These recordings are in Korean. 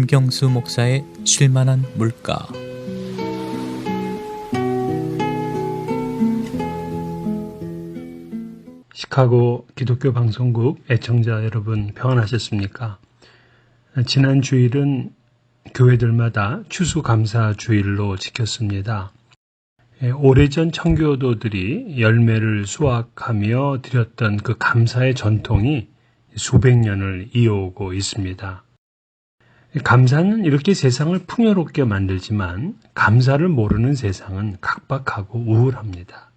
김경수 목사의 쉴만한 물가. 시카고 기독교 방송국 애청자 여러분 평안하셨습니까? 지난 주일은 교회들마다 추수감사 주일로 지켰습니다. 오래전 청교도들이 열매를 수확하며 드렸던 그 감사의 전통이 수백 년을 이어오고 있습니다. 감사는 이렇게 세상을 풍요롭게 만들지만 감사를 모르는 세상은 각박하고 우울합니다.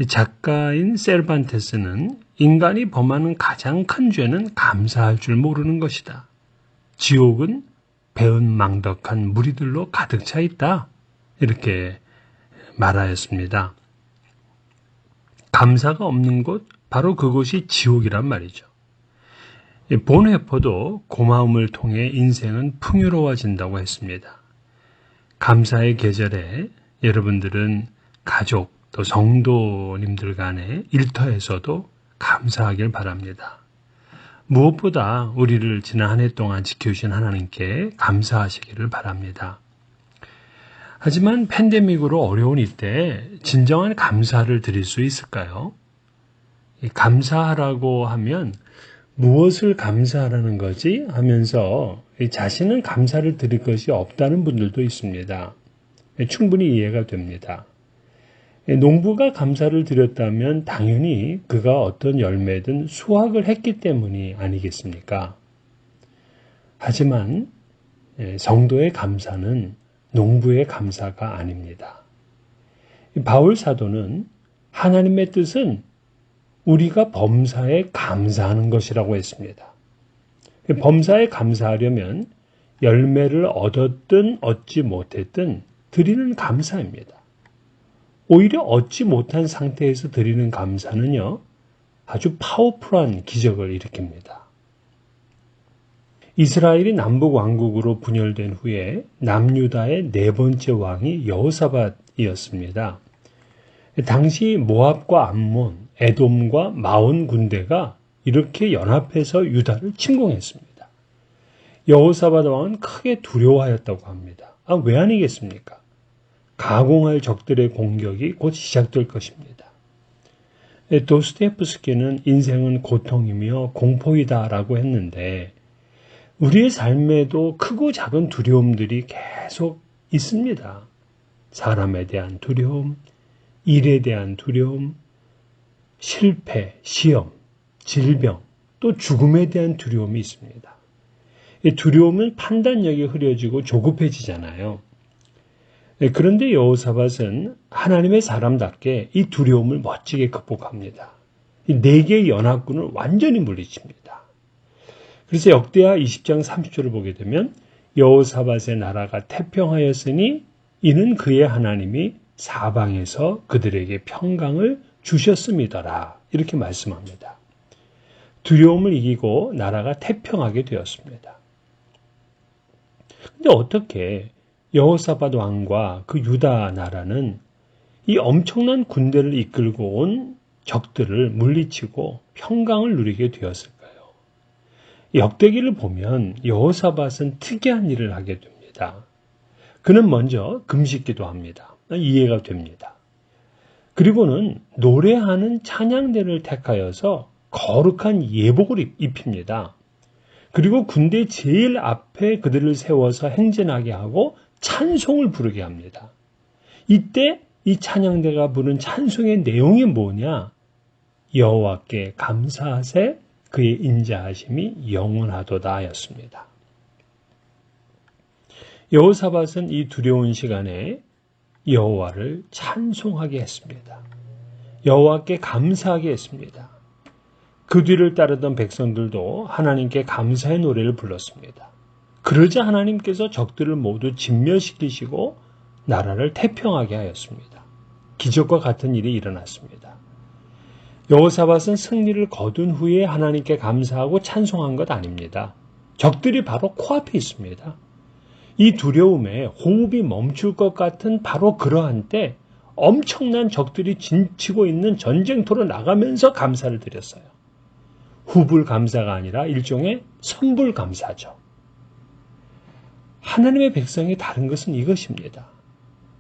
작가인 세르반테스는 인간이 범하는 가장 큰 죄는 감사할 줄 모르는 것이다. 지옥은 배은망덕한 무리들로 가득 차 있다. 이렇게 말하였습니다. 감사가 없는 곳, 바로 그곳이 지옥이란 말이죠. 본회퍼도 고마움을 통해 인생은 풍요로워진다고 했습니다. 감사의 계절에 여러분들은 가족 또 성도님들 간의 일터에서도 감사하길 바랍니다. 무엇보다 우리를 지난 한 해 동안 지켜주신 하나님께 감사하시기를 바랍니다. 하지만 팬데믹으로 어려운 이때 진정한 감사를 드릴 수 있을까요? 감사하라고 하면 무엇을 감사하라는 거지 하면서 자신은 감사를 드릴 것이 없다는 분들도 있습니다. 충분히 이해가 됩니다. 농부가 감사를 드렸다면 당연히 그가 어떤 열매든 수확을 했기 때문이 아니겠습니까? 하지만 성도의 감사는 농부의 감사가 아닙니다. 바울 사도는 하나님의 뜻은 우리가 범사에 감사하는 것이라고 했습니다. 범사에 감사하려면 열매를 얻었든 얻지 못했든 드리는 감사입니다. 오히려 얻지 못한 상태에서 드리는 감사는요, 아주 파워풀한 기적을 일으킵니다. 이스라엘이 남북 왕국으로 분열된 후에 남유다의 네 번째 왕이 여호사밧이었습니다. 당시 모압과 암몬, 에돔과 마온 군대가 이렇게 연합해서 유다를 침공했습니다. 여호사밧 왕은 크게 두려워하였다고 합니다. 왜 아니겠습니까? 가공할 적들의 공격이 곧 시작될 것입니다. 도스토옙스키는 인생은 고통이며 공포이다라고 했는데 우리의 삶에도 크고 작은 두려움들이 계속 있습니다. 사람에 대한 두려움, 일에 대한 두려움, 실패, 시험, 질병, 또 죽음에 대한 두려움이 있습니다. 이 두려움은 판단력이 흐려지고 조급해지잖아요. 그런데 여호사밧은 하나님의 사람답게 이 두려움을 멋지게 극복합니다. 이 네 개의 연합군을 완전히 물리칩니다. 그래서 역대하 20장 30절을 보게 되면 여호사밧의 나라가 태평하였으니 이는 그의 하나님이 사방에서 그들에게 평강을 주셨음이더라. 이렇게 말씀합니다. 두려움을 이기고 나라가 태평하게 되었습니다. 근데 어떻게 여호사밧 왕과 그 유다 나라는 이 엄청난 군대를 이끌고 온 적들을 물리치고 평강을 누리게 되었을까요? 역대기를 보면 여호사밧은 특이한 일을 하게 됩니다. 그는 먼저 금식기도 합니다. 이해가 됩니다. 그리고는 노래하는 찬양대를 택하여서 거룩한 예복을 입힙니다. 그리고 군대 제일 앞에 그들을 세워서 행진하게 하고 찬송을 부르게 합니다. 이때 이 찬양대가 부른 찬송의 내용이 뭐냐? 여호와께 감사하세 그의 인자하심이 영원하도다 였습니다. 여호사밧은 이 두려운 시간에 여호와를 찬송하게 했습니다. 여호와께 감사하게 했습니다. 그 뒤를 따르던 백성들도 하나님께 감사의 노래를 불렀습니다. 그러자 하나님께서 적들을 모두 진멸시키시고 나라를 태평하게 하였습니다. 기적과 같은 일이 일어났습니다. 여호사밧은 승리를 거둔 후에 하나님께 감사하고 찬송한 것 아닙니다. 적들이 바로 코앞에 있습니다. 이 두려움에 호흡이 멈출 것 같은 바로 그러한 때 엄청난 적들이 진치고 있는 전쟁터로 나가면서 감사를 드렸어요. 후불 감사가 아니라 일종의 선불 감사죠. 하나님의 백성이 다른 것은 이것입니다.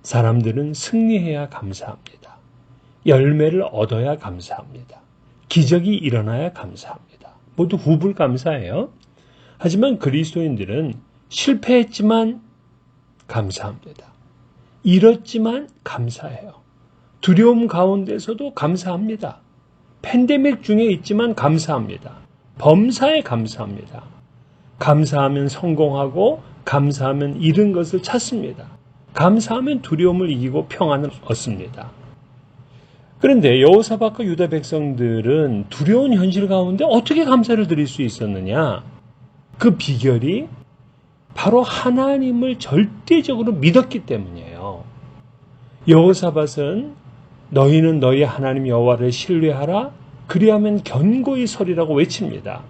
사람들은 승리해야 감사합니다. 열매를 얻어야 감사합니다. 기적이 일어나야 감사합니다. 모두 후불감사예요. 하지만 그리스도인들은 실패했지만 감사합니다. 잃었지만 감사해요. 두려움 가운데서도 감사합니다. 팬데믹 중에 있지만 감사합니다. 범사에 감사합니다. 감사하면 성공하고 감사하면 잃은 것을 찾습니다. 감사하면 두려움을 이기고 평안을 얻습니다. 그런데 여호사밧과 유다 백성들은 두려운 현실 가운데 어떻게 감사를 드릴 수 있었느냐? 그 비결이 바로 하나님을 절대적으로 믿었기 때문이에요. 여호사밧은 너희는 너희 하나님 여호와를 신뢰하라. 그리하면 견고히 서리라고 외칩니다.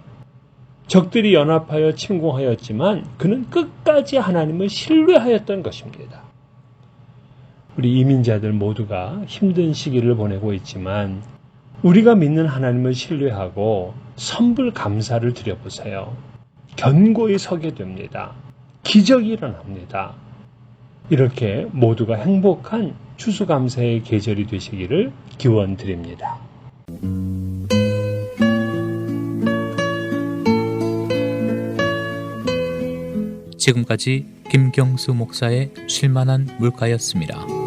적들이 연합하여 침공하였지만 그는 끝까지 하나님을 신뢰하였던 것입니다. 우리 이민자들 모두가 힘든 시기를 보내고 있지만 우리가 믿는 하나님을 신뢰하고 선불 감사를 드려보세요. 견고히 서게 됩니다. 기적이 일어납니다. 이렇게 모두가 행복한 추수감사의 계절이 되시기를 기원드립니다. 지금까지 김경수 목사의 쉴만한 물가였습니다.